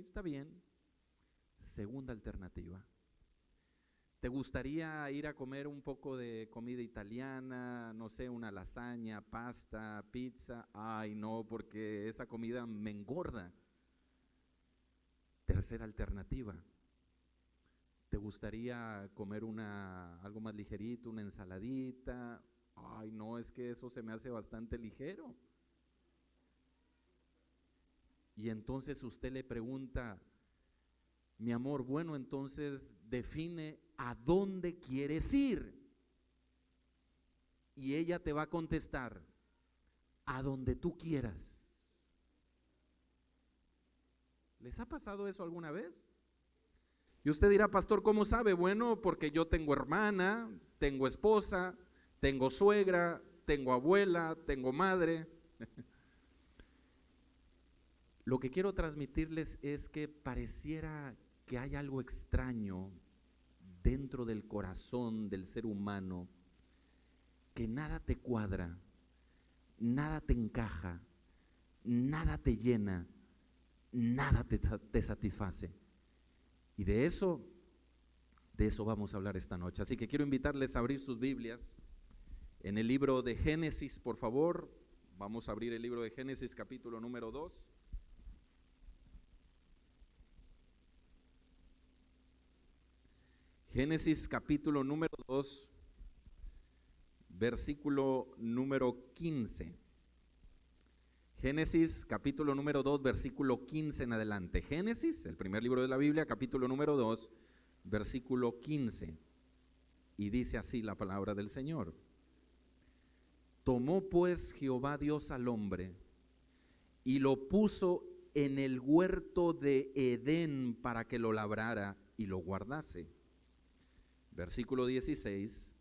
está bien. Segunda alternativa. ¿Te gustaría ir a comer un poco de comida italiana? No sé, una lasaña, pasta, pizza. Ay, no, porque esa comida me engorda. Tercera alternativa. ¿Te gustaría comer algo más ligerito, una ensaladita? Ay, no, es que eso se me hace bastante ligero. Y entonces usted le pregunta, mi amor, bueno, entonces define a dónde quieres ir. Y ella te va a contestar, a donde tú quieras. ¿Les ha pasado eso alguna vez? Y usted dirá, pastor, ¿cómo sabe? Bueno, porque yo tengo hermana, tengo esposa, tengo suegra, tengo abuela, tengo madre. Lo que quiero transmitirles es que pareciera que hay algo extraño dentro del corazón del ser humano, que nada te cuadra, nada te encaja, nada te llena, nada te satisface. Y de eso vamos a hablar esta noche. Así que quiero invitarles a abrir sus Biblias en el libro de Génesis, por favor. Vamos a abrir el libro de Génesis, capítulo número 2. Génesis capítulo número 2, versículo número 15. Génesis capítulo número 2, versículo 15 en adelante. Génesis, el primer libro de la Biblia, capítulo número 2, versículo 15. Y dice así la palabra del Señor. Tomó pues Jehová Dios al hombre y lo puso en el huerto de Edén para que lo labrara y lo guardase. Versículo 16,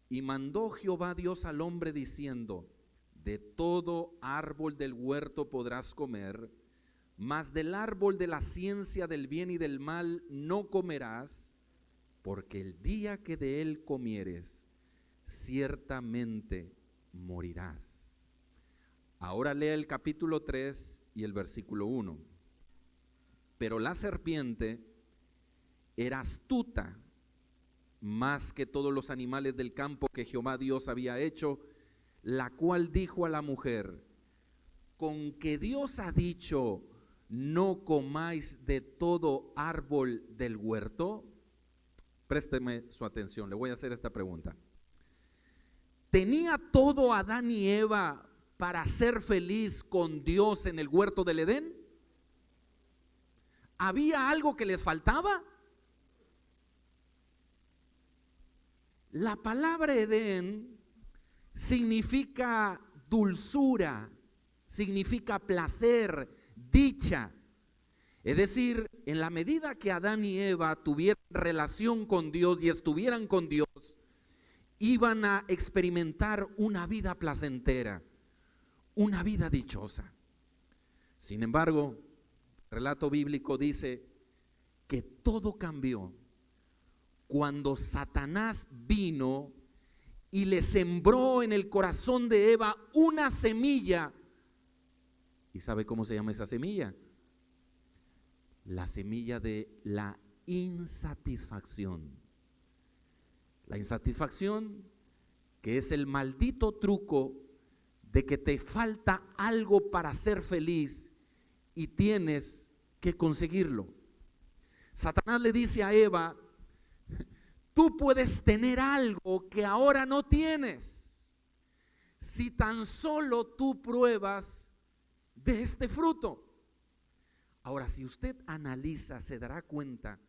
y mandó Jehová Dios al hombre diciendo, de todo árbol del huerto podrás comer, mas del árbol de la ciencia del bien y del mal no comerás, porque el día que de él comieres, ciertamente morirás. Ahora lea el capítulo 3 y el versículo 1. Pero la serpiente era astuta más que todos los animales del campo que Jehová Dios había hecho, la cual dijo a la mujer, con que Dios ha dicho, no comáis de todo árbol del huerto. Présteme su atención, le voy a hacer esta pregunta. ¿Tenía todo Adán y Eva para ser feliz con Dios en el huerto del Edén? ¿Había algo que les faltaba? La palabra Edén significa dulzura, significa placer, dicha. Es decir, en la medida que Adán y Eva tuvieran relación con Dios y estuvieran con Dios, iban a experimentar una vida placentera, una vida dichosa. Sin embargo, el relato bíblico dice que todo cambió cuando Satanás vino y le sembró en el corazón de Eva una semilla. ¿Y sabe cómo se llama esa semilla? La semilla de la insatisfacción. La insatisfacción, que es el maldito truco de que te falta algo para ser feliz y tienes que conseguirlo. Satanás le dice a Eva, tú puedes tener algo que ahora no tienes, si tan solo tú pruebas de este fruto. Ahora, si usted analiza, se dará cuenta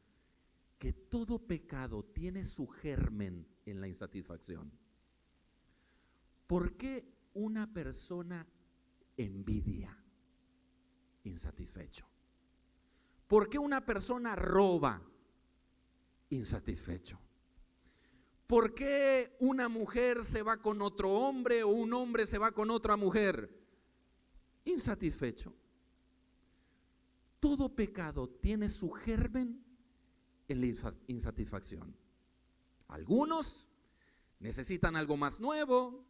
que todo pecado tiene su germen en la insatisfacción. ¿Por qué una persona envidia? Insatisfecho. ¿Por qué una persona roba? Insatisfecho. ¿Por qué una mujer se va con otro hombre o un hombre se va con otra mujer? Insatisfecho. Todo pecado tiene su germen en la insatisfacción. Algunos necesitan algo más nuevo,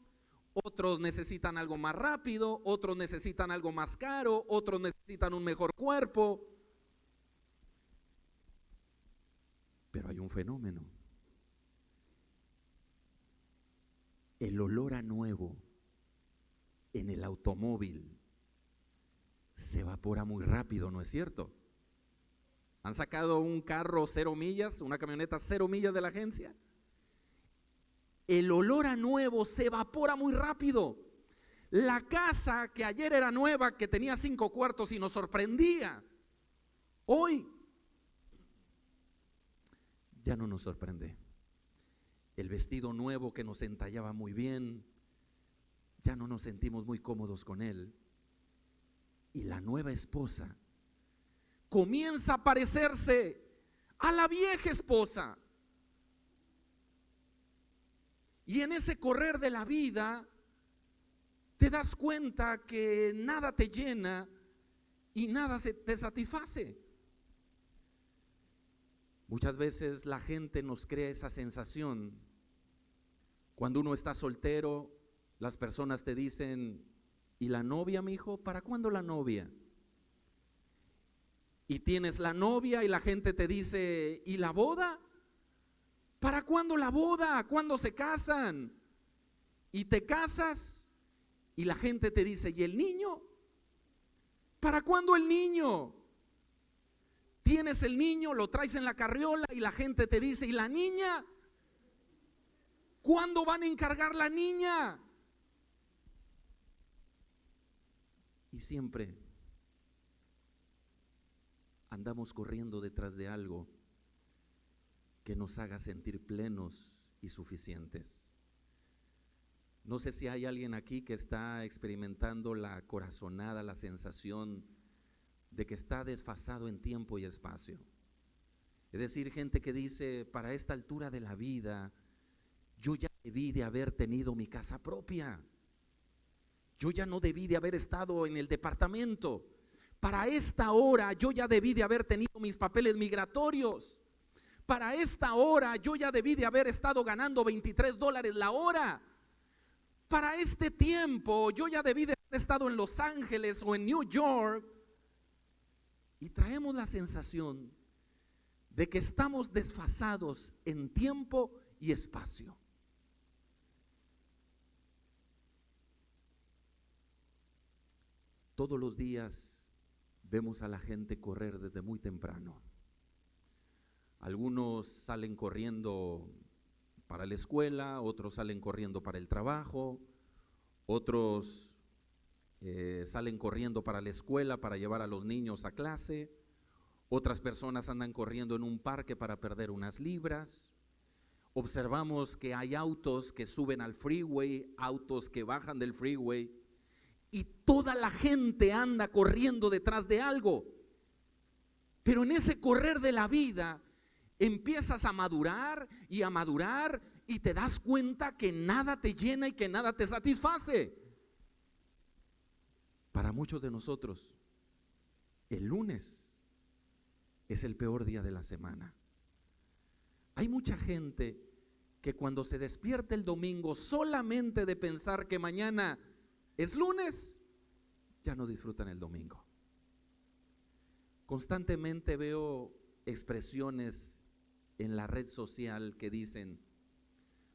otros necesitan algo más rápido, otros necesitan algo más caro, otros necesitan un mejor cuerpo. un fenómeno. El olor a nuevo en el automóvil se evapora muy rápido, ¿no es cierto? ¿Han sacado un carro 0 millas, una camioneta 0 millas de la agencia? El olor a nuevo se evapora muy rápido. La casa que ayer era nueva, que tenía 5 cuartos y nos sorprendía, hoy ya no nos sorprende. El vestido nuevo que nos entallaba muy bien, ya no nos sentimos muy cómodos con él. Y la nueva esposa comienza a parecerse a la vieja esposa. Y en ese correr de la vida te das cuenta que nada te llena y nada te satisface. Muchas veces la gente nos crea esa sensación. Cuando uno está soltero, las personas te dicen: ¿y la novia, mijo? ¿Para cuándo la novia? Y tienes la novia y la gente te dice: ¿y la boda? ¿Para cuándo la boda? ¿Cuándo se casan? Y te casas y la gente te dice: ¿y el niño? ¿Para cuándo el niño? Tienes el niño, lo traes en la carriola y la gente te dice: ¿y la niña? ¿Cuándo van a encargar la niña? Y siempre andamos corriendo detrás de algo que nos haga sentir plenos y suficientes. No sé si hay alguien aquí que está experimentando la corazonada, la sensación de que está desfasado en tiempo y espacio. Es decir, gente que dice: para esta altura de la vida, yo ya debí de haber tenido mi casa propia. Yo ya no debí de haber estado en el departamento. Para esta hora yo ya debí de haber tenido mis papeles migratorios. Para esta hora yo ya debí de haber estado ganando $23 la hora. Para este tiempo yo ya debí de haber estado en Los Ángeles o en New York. Y traemos la sensación de que estamos desfasados en tiempo y espacio. Todos los días vemos a la gente correr desde muy temprano. Algunos salen corriendo para la escuela, otros salen corriendo para el trabajo, otros salen corriendo para la escuela para llevar a los niños a clase, otras personas andan corriendo en un parque para perder unas libras. Observamos que hay autos que suben al freeway, autos que bajan del freeway, y toda la gente anda corriendo detrás de algo. Pero en ese correr de la vida empiezas a madurar y te das cuenta que nada te llena y que nada te satisface. Para muchos de nosotros, el lunes es el peor día de la semana. Hay mucha gente que cuando se despierta el domingo, solamente de pensar que mañana es lunes, ya no disfrutan el domingo. Constantemente veo expresiones en la red social que dicen: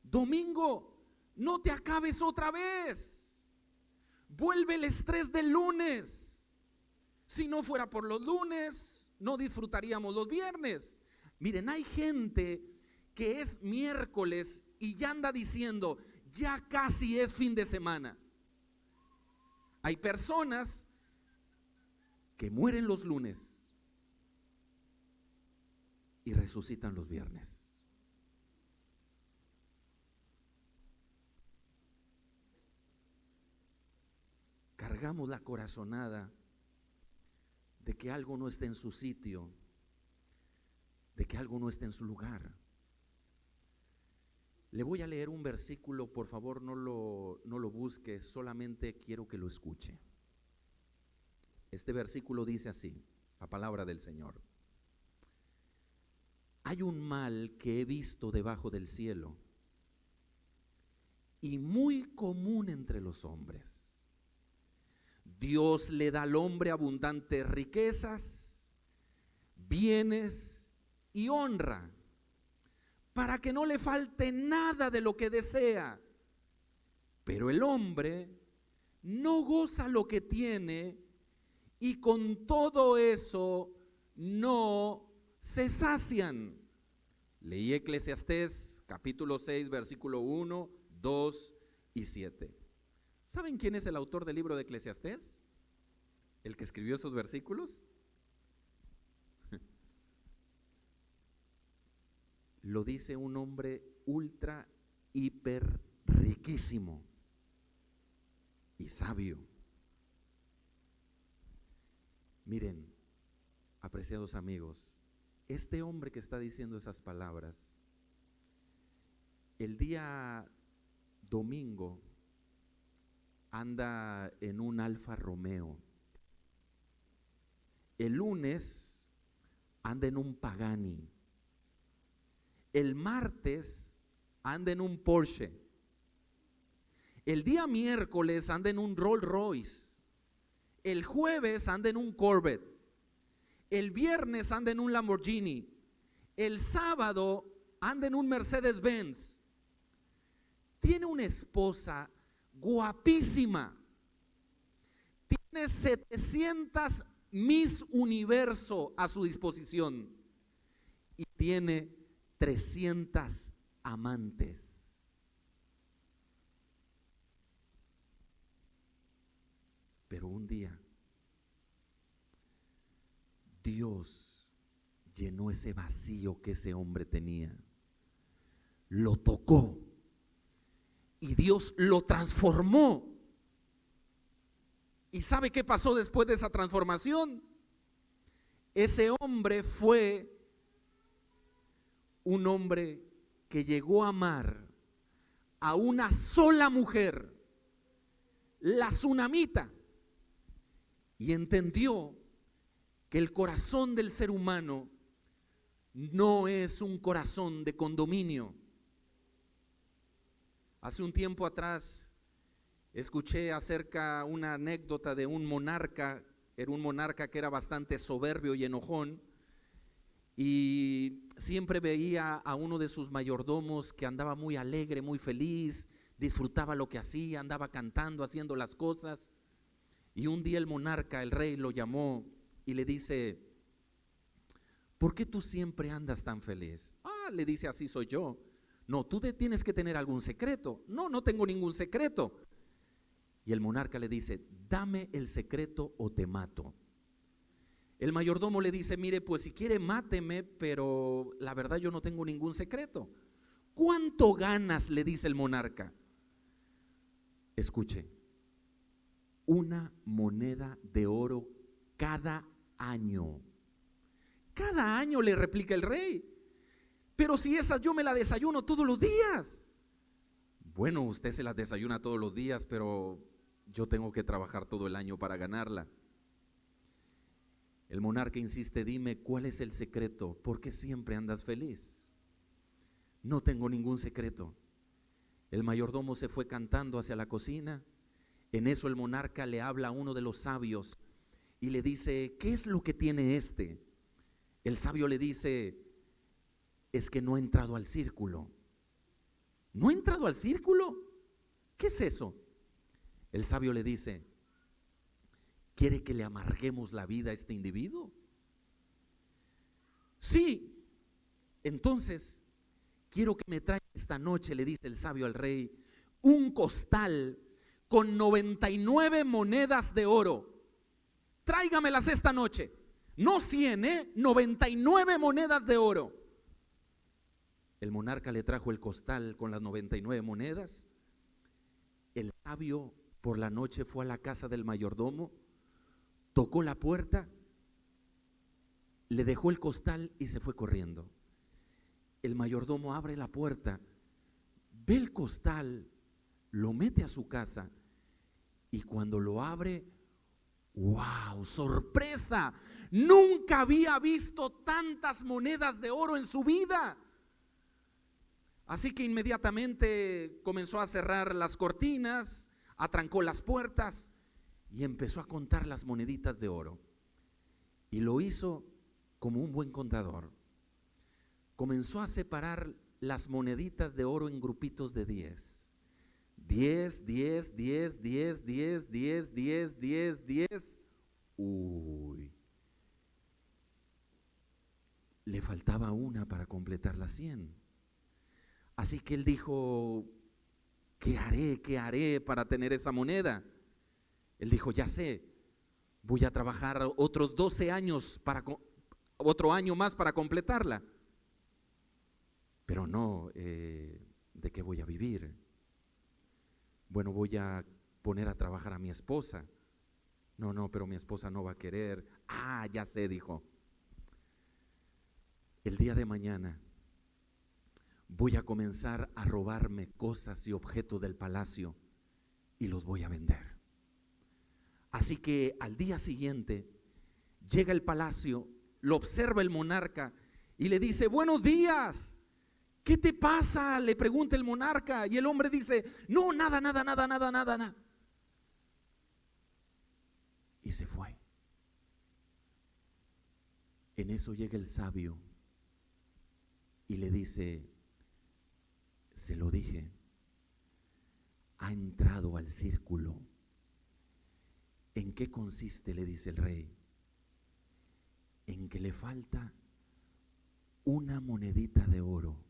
domingo, no te acabes otra vez. Vuelve el estrés del lunes. Si no fuera por los lunes, no disfrutaríamos los viernes. Miren, hay gente que es miércoles y ya anda diciendo: ya casi es fin de semana. Hay personas que mueren los lunes y resucitan los viernes. Cargamos la corazonada de que algo no esté en su sitio, de que algo no esté en su lugar. Le voy a leer un versículo, por favor no lo busque, solamente quiero que lo escuche. Este versículo dice así, la palabra del Señor: hay un mal que he visto debajo del cielo y muy común entre los hombres. Dios le da al hombre abundantes riquezas, bienes y honra, para que no le falte nada de lo que desea. Pero el hombre no goza lo que tiene y con todo eso no se sacian. Leí Eclesiastés capítulo 6, versículo 1, 2 y 7. ¿Saben quién es el autor del libro de Eclesiastés? ¿El que escribió esos versículos? Lo dice un hombre ultra, hiper riquísimo y sabio. Miren, apreciados amigos, este hombre que está diciendo esas palabras, el día domingo anda en un Alfa Romeo. El lunes anda en un Pagani. El martes anda en un Porsche. El día miércoles anda en un Rolls Royce. El jueves anda en un Corvette. El viernes anda en un Lamborghini. El sábado anda en un Mercedes Benz. Tiene una esposa guapísima. Tiene 700 Miss Universo a su disposición. Y tiene 300 amantes. Pero un día Dios llenó ese vacío que ese hombre tenía. Lo tocó y Dios lo transformó. ¿Y sabe qué pasó después de esa transformación? Ese hombre fue un hombre que llegó a amar a una sola mujer, la tsunamita, y entendió que el corazón del ser humano no es un corazón de condominio. Hace un tiempo atrás escuché acerca una anécdota de un monarca. Era un monarca que era bastante soberbio y enojón, y siempre veía a uno de sus mayordomos que andaba muy alegre, muy feliz, disfrutaba lo que hacía, andaba cantando, haciendo las cosas. Y un día el monarca, el rey, lo llamó y le dice: ¿por qué tú siempre andas tan feliz? Le dice: así soy yo. No, tú tienes que tener algún secreto. No, no tengo ningún secreto. Y el monarca le dice: dame el secreto o te mato. El mayordomo le dice: mire, pues si quiere máteme, pero la verdad yo no tengo ningún secreto. ¿Cuánto ganas?, le dice el monarca. Escuche: una moneda de oro cada año. Cada año, le replica el rey. Pero si esas yo me las desayuno todos los días. Bueno, usted se las desayuna todos los días, pero yo tengo que trabajar todo el año para ganarla. El monarca insiste: dime cuál es el secreto, ¿por qué siempre andas feliz? No tengo ningún secreto. El mayordomo se fue cantando hacia la cocina. En eso el monarca le habla a uno de los sabios y le dice: ¿qué es lo que tiene este? El sabio le dice: es que no ha entrado al círculo. ¿No ha entrado al círculo? ¿Qué es eso? El sabio le dice: ¿quiere que le amarguemos la vida a este individuo? Sí. Entonces quiero que me traiga esta noche, le dice el sabio al rey, un costal con 99 monedas de oro. Tráigamelas esta noche. No 100, 99 monedas de oro. El monarca le trajo el costal con las 99 monedas. El sabio por la noche fue a la casa del mayordomo, tocó la puerta, le dejó el costal y se fue corriendo. El mayordomo abre la puerta, ve el costal, lo mete a su casa y cuando lo abre, ¡wow! ¡Sorpresa! Nunca había visto tantas monedas de oro en su vida. Así que inmediatamente comenzó a cerrar las cortinas, atrancó las puertas y empezó a contar las moneditas de oro. Y lo hizo como un buen contador. Comenzó a separar las moneditas de oro en grupitos de 10. 10, 10, 10, 10, 10, 10, 10, 10, 10. Uy. Le faltaba una para completar las 100. Así que él dijo, ¿qué haré para tener esa moneda? Él dijo, ya sé, voy a trabajar otros 12 años, otro año más para completarla. Pero no, ¿de qué voy a vivir? Bueno, voy a poner a trabajar a mi esposa. No, pero mi esposa no va a querer. Ah, ya sé, dijo. El día de mañana voy a comenzar a robarme cosas y objetos del palacio y los voy a vender. Así que al día siguiente llega al palacio, lo observa el monarca y le dice, buenos días. ¿Qué te pasa?, le pregunta el monarca, y el hombre dice, no, nada. Y se fue. En eso llega el sabio y le dice, se lo dije, ha entrado al círculo. ¿En qué consiste?, le dice el rey. En que le falta una monedita de oro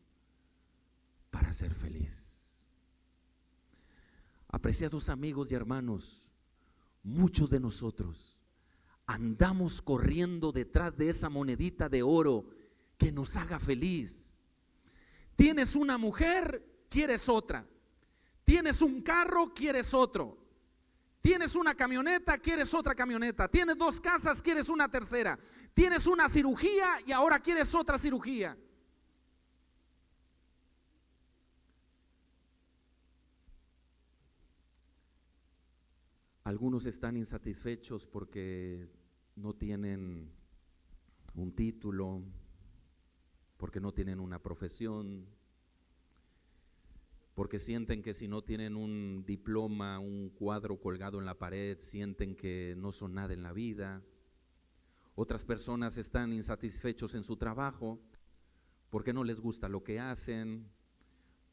para ser feliz. Apreciados amigos y hermanos, muchos de nosotros andamos corriendo detrás de esa monedita de oro que nos haga feliz. Tienes una mujer, quieres otra. Tienes un carro, quieres otro. Tienes una camioneta, quieres otra camioneta. Tienes 2 casas, quieres una tercera. Tienes una cirugía y ahora quieres otra cirugía. Algunos están insatisfechos porque no tienen un título, porque no tienen una profesión, porque sienten que si no tienen un diploma, un cuadro colgado en la pared, sienten que no son nada en la vida. Otras personas están insatisfechos en su trabajo porque no les gusta lo que hacen,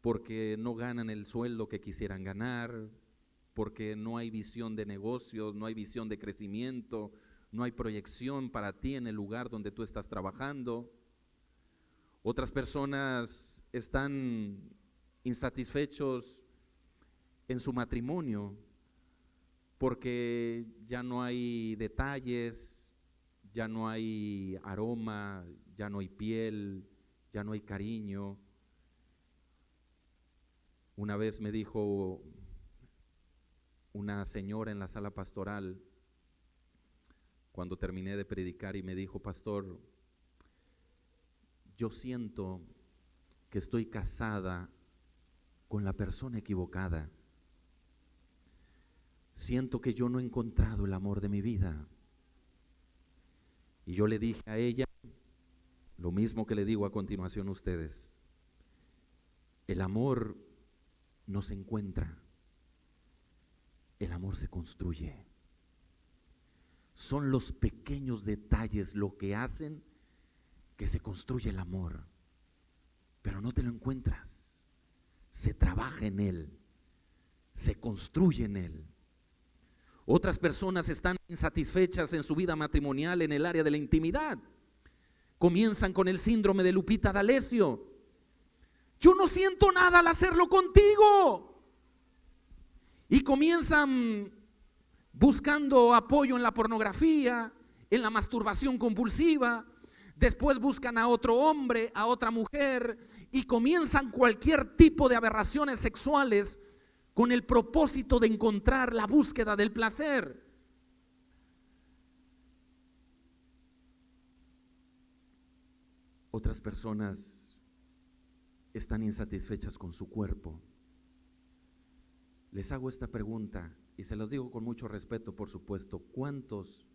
porque no ganan el sueldo que quisieran ganar, porque no hay visión de negocios, no hay visión de crecimiento, no hay proyección para ti en el lugar donde tú estás trabajando. Otras personas están insatisfechos en su matrimonio porque ya no hay detalles, ya no hay aroma, ya no hay piel, ya no hay cariño. Una vez me dijo una señora en la sala pastoral, cuando terminé de predicar, y me dijo, pastor, yo siento que estoy casada con la persona equivocada. Siento que yo no he encontrado el amor de mi vida. Y yo le dije a ella lo mismo que le digo a continuación a ustedes: el amor no se encuentra, el amor se construye. Son los pequeños detalles lo que hacen que se construye el amor, pero no te lo encuentras. Se trabaja en él, se construye en él. Otras personas están insatisfechas en su vida matrimonial en el área de la intimidad. Comienzan con el síndrome de Lupita D'Alessio. Yo no siento nada al hacerlo contigo. Y comienzan buscando apoyo en la pornografía, en la masturbación compulsiva. Después buscan a otro hombre, a otra mujer, y comienzan cualquier tipo de aberraciones sexuales con el propósito de encontrar la búsqueda del placer. Otras personas están insatisfechas con su cuerpo. Les hago esta pregunta y se los digo con mucho respeto, por supuesto: ¿cuántos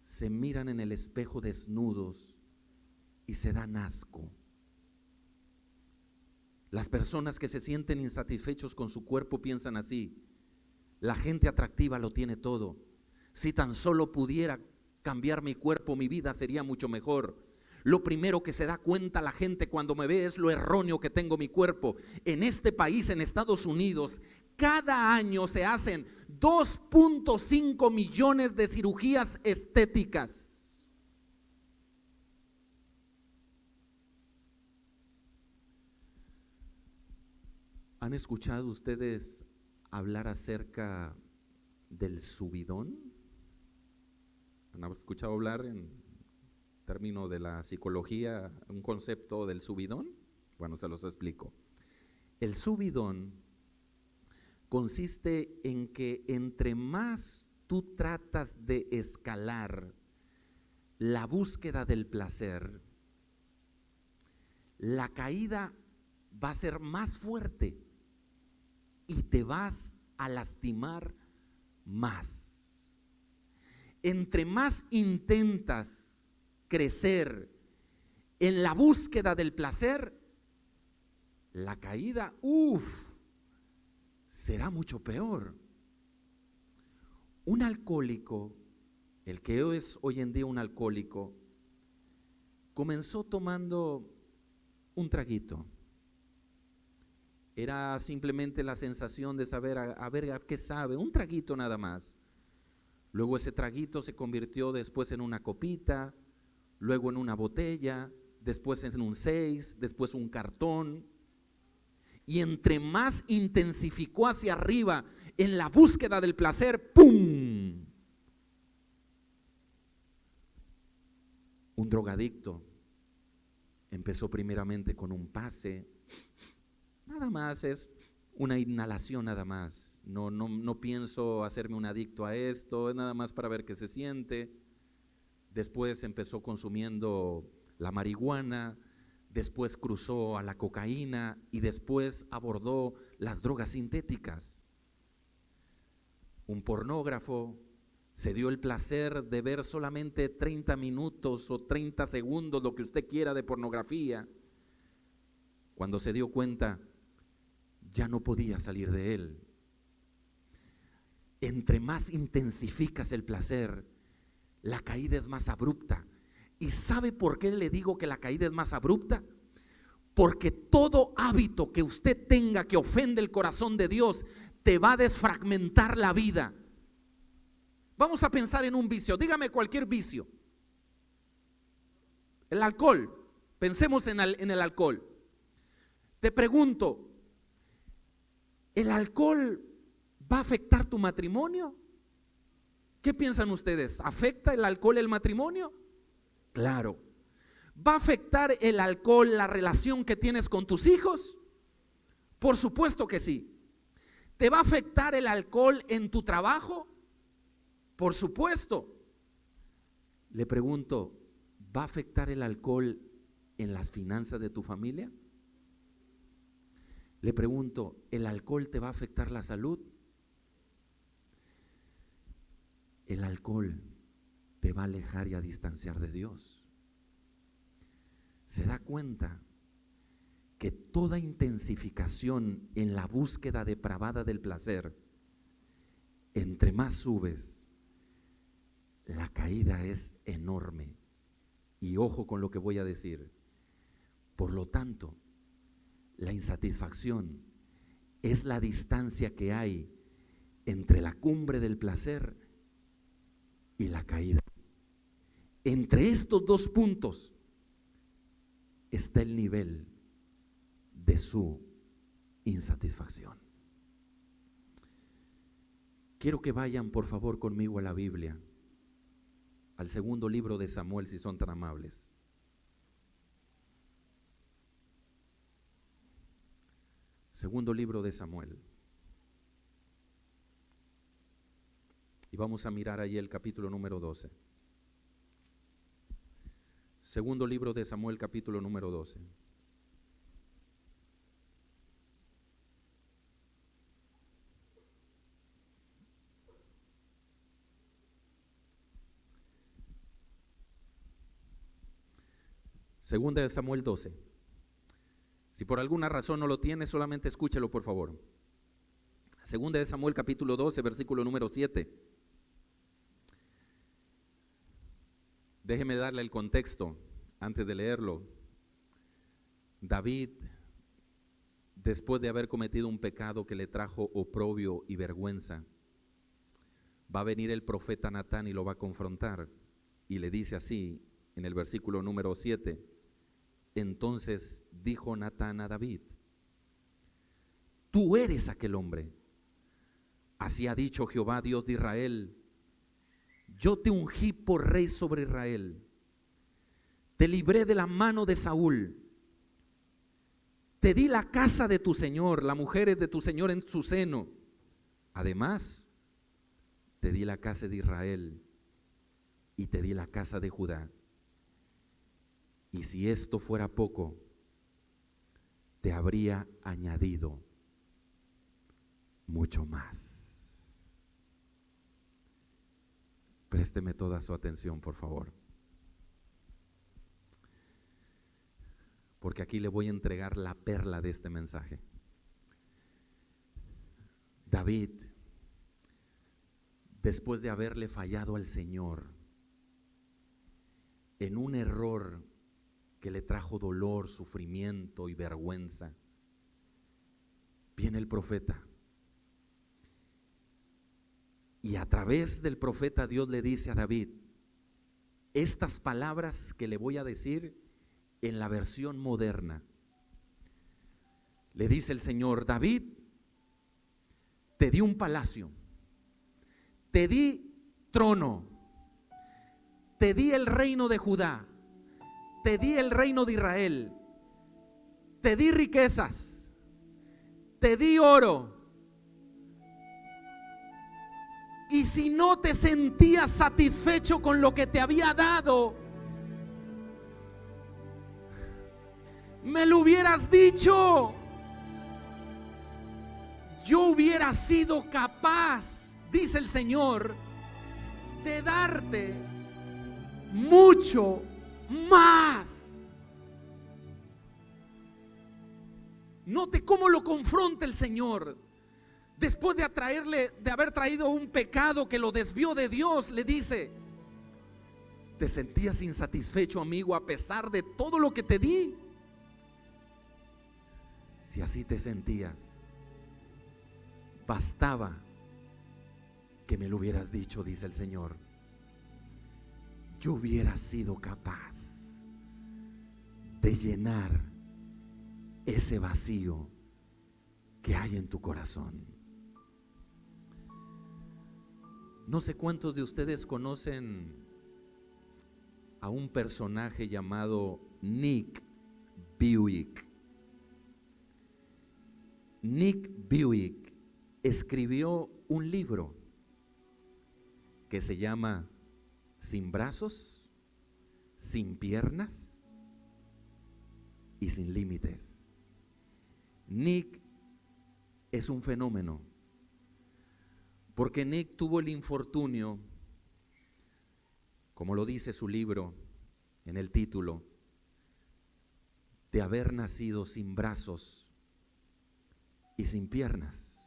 se miran en el espejo desnudos y se dan asco? Las personas que se sienten insatisfechos con su cuerpo piensan así: la gente atractiva lo tiene todo. Si tan solo pudiera cambiar mi cuerpo, mi vida sería mucho mejor. Lo primero que se da cuenta la gente cuando me ve es lo erróneo que tengo mi cuerpo. En este país, en Estados Unidos, cada año se hacen 2.5 millones de cirugías estéticas. ¿Han escuchado ustedes hablar acerca del subidón? ¿Han escuchado hablar en término de la psicología un concepto del subidón? Bueno, se los explico. El subidón consiste en que entre más tú tratas de escalar la búsqueda del placer, la caída va a ser más fuerte y te vas a lastimar más. Entre más intentas crecer en la búsqueda del placer, la caída, será mucho peor. Un alcohólico, el que es hoy en día un alcohólico, comenzó tomando un traguito. Era simplemente la sensación de saber a ver a qué sabe, un traguito nada más. Luego ese traguito se convirtió después en una copita, luego en una botella, después en un 6, después un cartón. Y entre más intensificó hacia arriba en la búsqueda del placer, ¡pum! Un drogadicto empezó primeramente con un pase. Nada más es una inhalación nada más. No pienso hacerme un adicto a esto, es nada más para ver qué se siente. Después empezó consumiendo la marihuana, después cruzó a la cocaína y después abordó las drogas sintéticas. Un pornógrafo se dio el placer de ver solamente 30 minutos o 30 segundos, lo que usted quiera, de pornografía. Cuando se dio cuenta, ya no podía salir de él. Entre más intensificas el placer, la caída es más abrupta. ¿Y sabe por qué le digo que la caída es más abrupta? Porque todo hábito que usted tenga que ofende el corazón de Dios te va a desfragmentar la vida. Vamos a pensar en un vicio. Dígame cualquier vicio. El alcohol. Pensemos en el alcohol. Te pregunto, ¿el alcohol va a afectar tu matrimonio? ¿Qué piensan ustedes? ¿Afecta el alcohol el matrimonio? Claro. ¿Va a afectar el alcohol la relación que tienes con tus hijos? Por supuesto que sí. ¿Te va a afectar el alcohol en tu trabajo? Por supuesto. Le pregunto, ¿va a afectar el alcohol en las finanzas de tu familia? Le pregunto, ¿el alcohol te va a afectar la salud? El alcohol te va a alejar y a distanciar de Dios. ¿Se da cuenta que toda intensificación en la búsqueda depravada del placer, entre más subes, la caída es enorme? Y ojo con lo que voy a decir. Por lo tanto, la insatisfacción es la distancia que hay entre la cumbre del placer y la caída. Entre estos dos puntos está el nivel de su insatisfacción. Quiero que vayan por favor conmigo a la Biblia, al segundo libro de Samuel, si son tan amables. Segundo libro de Samuel. Y vamos a mirar ahí el capítulo número 12. Segundo libro de Samuel, capítulo número 12. Segunda de Samuel 12. Si por alguna razón no lo tiene, solamente escúchelo por favor. Segunda de Samuel capítulo 12, versículo número 7. Déjeme darle el contexto. antes de leerlo, David, después de haber cometido un pecado que le trajo oprobio y vergüenza, va a venir el profeta Natán y lo va a confrontar. Y le dice así, en el versículo número 7, entonces dijo Natán a David, tú eres aquel hombre. Así ha dicho Jehová, Dios de Israel, yo te ungí por rey sobre Israel, te libré de la mano de Saúl, te di la casa de tu señor, las mujeres de tu señor en su seno. Además, te di la casa de Israel y te di la casa de Judá. Y si esto fuera poco, te habría añadido mucho más. Présteme toda su atención, por favor. Porque aquí le voy a entregar la perla de este mensaje. David, después de haberle fallado al Señor en un error que le trajo dolor, sufrimiento y vergüenza, viene el profeta. Y a través del profeta Dios le dice a David, estas palabras que le voy a decir en la versión moderna. Le dice el Señor, David, te di un palacio, te di trono, te di el reino de Judá, te di el reino de Israel, te di riquezas, te di oro. Y si no te sentías satisfecho con lo que te había dado, me lo hubieras dicho. Yo hubiera sido capaz, dice el Señor, de darte mucho más. Note cómo lo confronta el Señor. Después de haber traído un pecado que lo desvió de Dios, le dice, ¿te sentías insatisfecho, amigo, a pesar de todo lo que te di? Si así te sentías, bastaba que me lo hubieras dicho, dice el Señor. Yo hubiera sido capaz de llenar ese vacío que hay en tu corazón. No sé cuántos de ustedes conocen a un personaje llamado Nick Buick. Nick Buick escribió un libro que se llama Sin brazos, sin piernas y sin límites. Nick es un fenómeno, porque Nick tuvo el infortunio, como lo dice su libro en el título, de haber nacido sin brazos y sin piernas.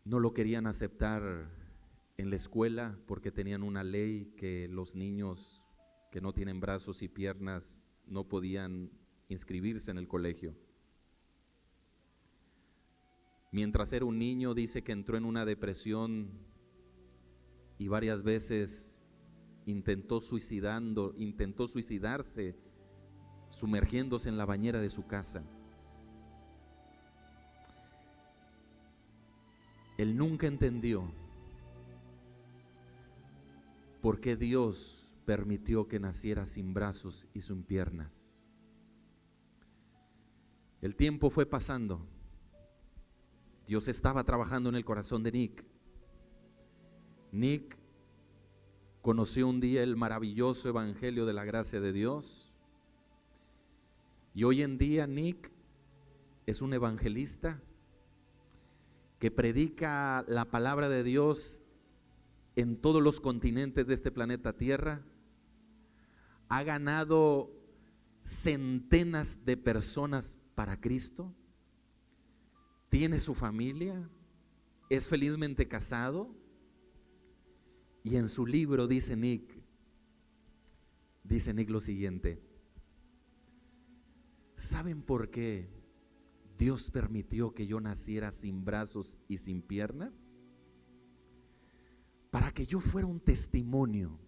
No lo querían aceptar en la escuela porque tenían una ley que los niños que no tienen brazos y piernas no podían inscribirse en el colegio. Mientras era un niño, dice que entró en una depresión y varias veces intentó suicidarse sumergiéndose en la bañera de su casa. Él nunca entendió por qué Dios permitió que naciera sin brazos y sin piernas. El tiempo fue pasando. Dios estaba trabajando en el corazón de Nick. Nick conoció un día el maravilloso evangelio de la gracia de Dios. Y hoy en día Nick es un evangelista que predica la palabra de Dios en todos los continentes de este planeta Tierra. Ha ganado centenas de personas para Cristo. Tiene su familia, es felizmente casado Y en su libro dice Nick lo siguiente: ¿saben por qué Dios permitió que yo naciera sin brazos y sin piernas? Para que yo fuera un testimonio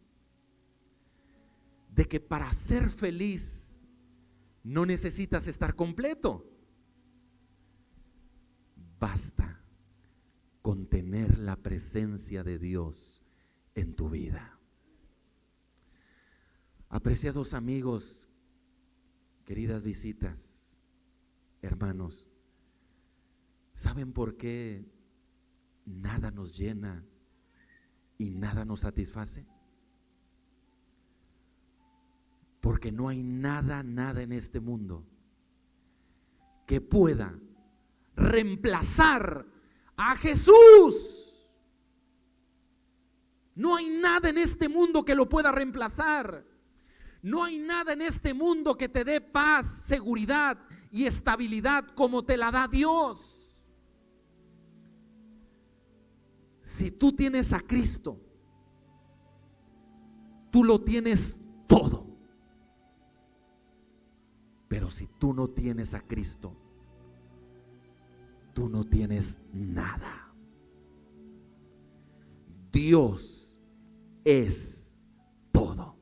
de que para ser feliz no necesitas estar completo. Basta con tener la presencia de Dios en tu vida. Apreciados amigos, queridas visitas, hermanos, ¿saben por qué nada nos llena y nada nos satisface? Porque no hay nada en este mundo que pueda reemplazar a Jesús. No hay nada en este mundo que lo pueda reemplazar. No hay nada en este mundo que te dé paz, seguridad y estabilidad como te la da Dios. Si tú tienes a Cristo, tú lo tienes todo. Pero si tú no tienes a Cristo, tú no tienes nada. Dios es todo.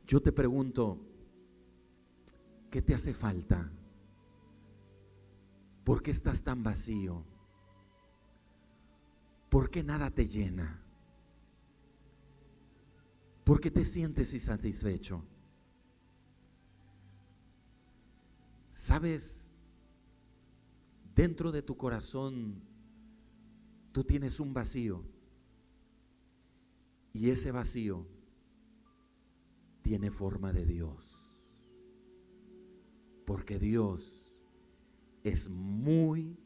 Yo te pregunto, ¿qué te hace falta? ¿Por qué estás tan vacío? ¿Por qué nada te llena? ¿Por qué te sientes insatisfecho? ¿Sabes? Dentro de tu corazón tú tienes un vacío, y ese vacío tiene forma de Dios, porque Dios es muy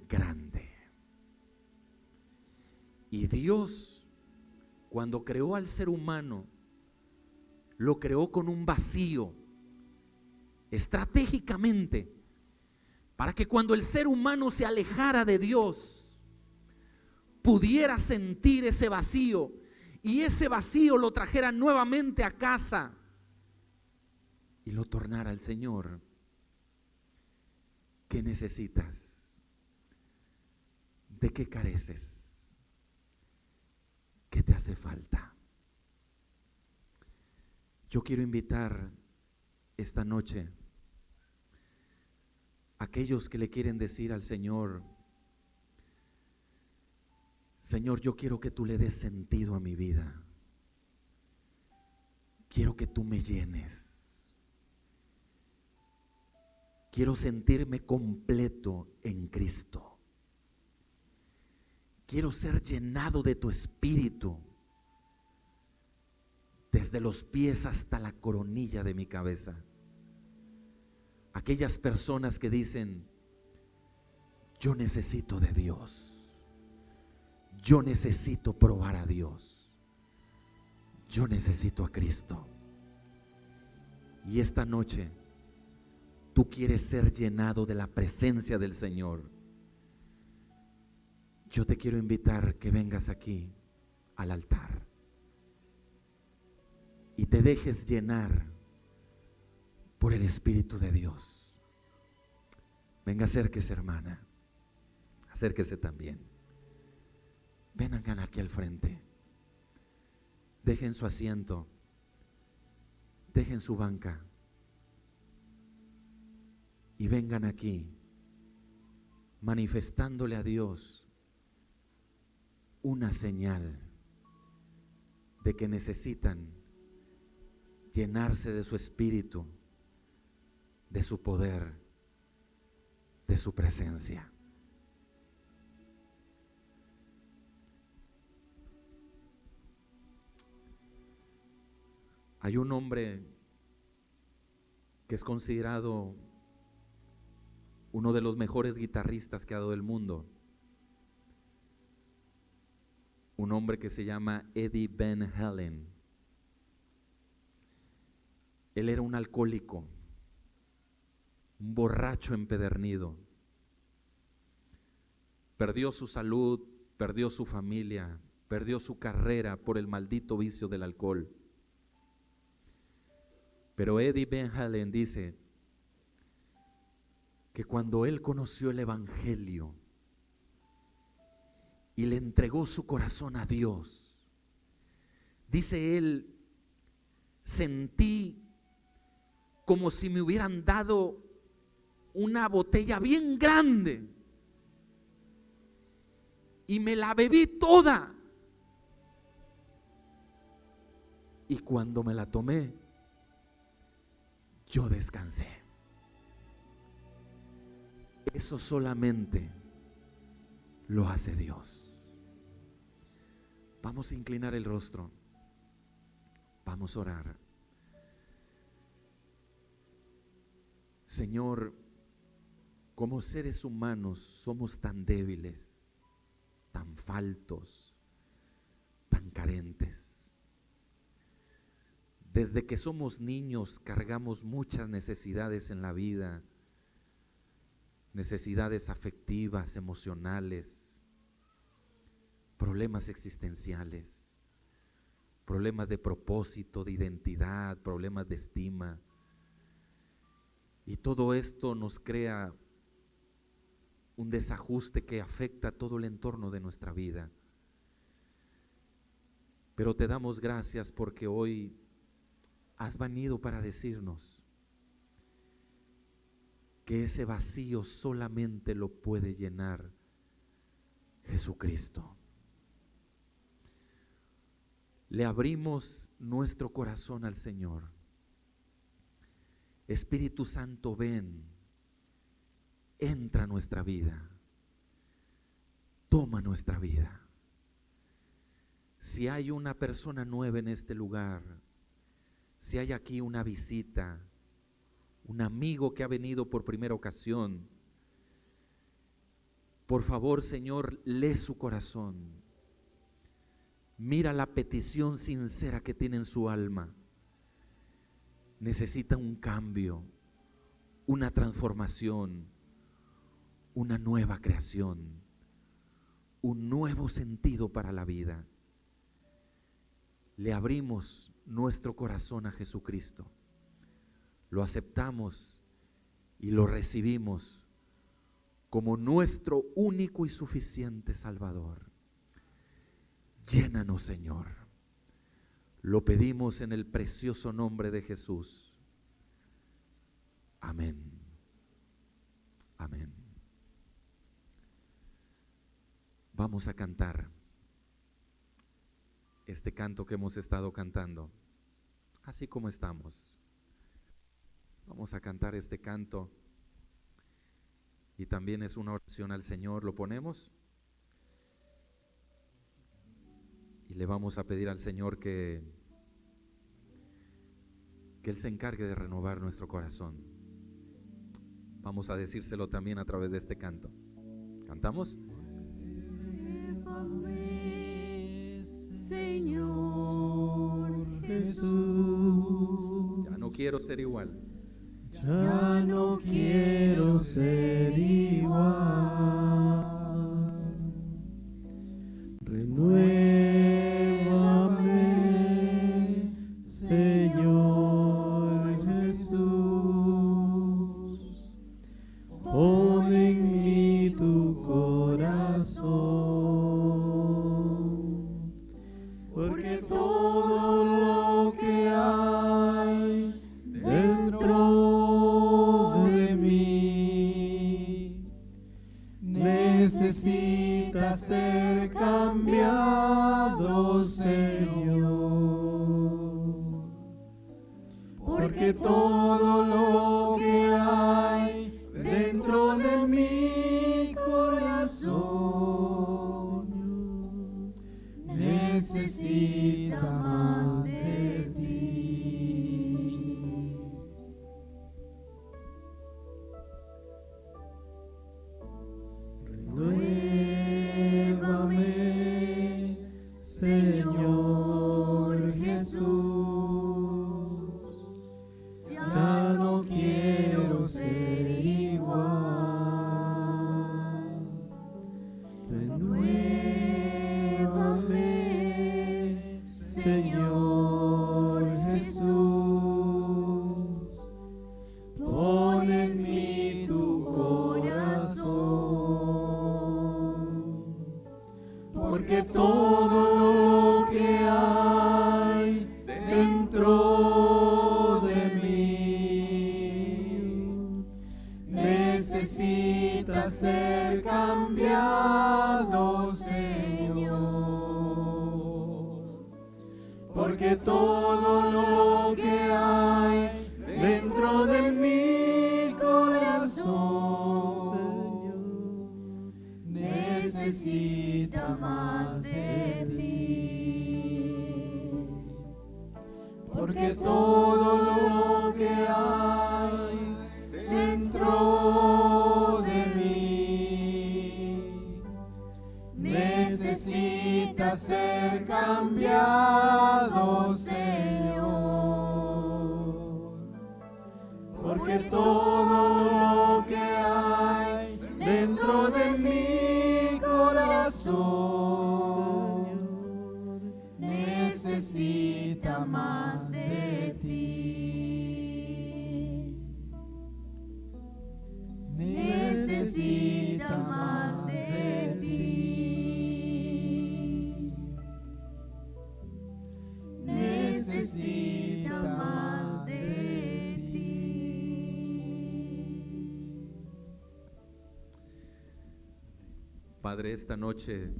grande. Y Dios, cuando creó al ser humano, lo creó con un vacío estratégicamente, para que cuando el ser humano se alejara de Dios, pudiera sentir ese vacío, y ese vacío lo trajera nuevamente a casa y lo tornara al Señor. ¿Qué necesitas? ¿De qué careces? ¿Qué te hace falta? Yo quiero invitar esta noche a aquellos que le quieren decir al Señor: Señor, yo quiero que tú le des sentido a mi vida. Quiero que tú me llenes. Quiero sentirme completo en Cristo. Quiero ser llenado de tu Espíritu, desde los pies hasta la coronilla de mi cabeza. Aquellas personas que dicen: yo necesito de Dios. Yo necesito probar a Dios. Yo necesito a Cristo. Y esta noche tú quieres ser llenado de la presencia del Señor. Yo te quiero invitar que vengas aquí al altar y te dejes llenar por el Espíritu de Dios. Venga, acérquese, hermana. Acérquese también. Vengan aquí al frente. Dejen su asiento. Dejen su banca. Y vengan aquí manifestándole a Dios una señal de que necesitan llenarse de su Espíritu, de su poder, de su presencia. Hay un hombre que es considerado uno de los mejores guitarristas que ha dado el mundo. Un hombre que se llama Eddie Van Halen. Él era un alcohólico, un borracho empedernido. Perdió su salud, perdió su familia, perdió su carrera por el maldito vicio del alcohol. Pero Eddie Van Halen dice que cuando él conoció el Evangelio y le entregó su corazón a Dios, dice él, sentí como si me hubieran dado una botella bien grande y me la bebí toda. Y cuando me la tomé, yo descansé. Eso solamente lo hace Dios. Vamos a inclinar el rostro. Vamos a orar. Señor, como seres humanos somos tan débiles, tan faltos, tan carentes. Desde que somos niños cargamos muchas necesidades en la vida, necesidades afectivas, emocionales, problemas existenciales, problemas de propósito, de identidad, problemas de estima. Y todo esto nos crea un desajuste que afecta todo el entorno de nuestra vida. Pero te damos gracias porque hoy has venido para decirnos que ese vacío solamente lo puede llenar Jesucristo. Le abrimos nuestro corazón al Señor. Espíritu Santo, ven, entra a nuestra vida, toma nuestra vida. Si hay una persona nueva en este lugar, si hay aquí una visita, un amigo que ha venido por primera ocasión, por favor, Señor, lee su corazón. Mira la petición sincera que tiene en su alma. Necesita un cambio, una transformación, una nueva creación, un nuevo sentido para la vida. Le abrimos nuestro corazón a Jesucristo. Lo aceptamos y lo recibimos como nuestro único y suficiente Salvador. Llénanos, Señor. Lo pedimos en el precioso nombre de Jesús. Amén. Amén. Vamos a cantar este canto que hemos estado cantando, así como estamos. Vamos a cantar este canto y también es una oración al Señor. ¿Lo ponemos? Y le vamos a pedir al Señor que Él se encargue de renovar nuestro corazón. Vamos a decírselo también a través de este canto. ¿Cantamos? Señor Jesús, Ya no quiero ser igual. ya no quiero ser igual. Renuévame, Señor Jesús. Pon en mí tu corazón, porque todo lo que hay dentro de mí necesita ser cambiado, Señor, porque todo lo que hay dentro de mi corazón necesita más de ti. Renuévame, Señor Jesús, ya no quiero ser igual. Renuévame, Señor Jesús, pon en mí tu corazón, porque todo lo que hay dentro de mí necesita ser cambiado, Señor, porque todo lo que hay dentro de mi corazón, Señor, necesita más de ti, porque todo lo que hay dentro de mí necesita ser cambiado, Señor, porque todo lo que hay dentro de mi corazón, Señor, necesita más de ti, necesita más de ti, necesita más de ti. Padre, esta noche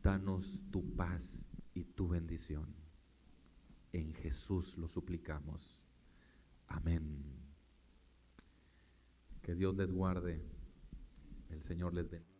danos tu paz y tu bendición. En Jesús lo suplicamos. Amén. Que Dios les guarde. El Señor les bendiga.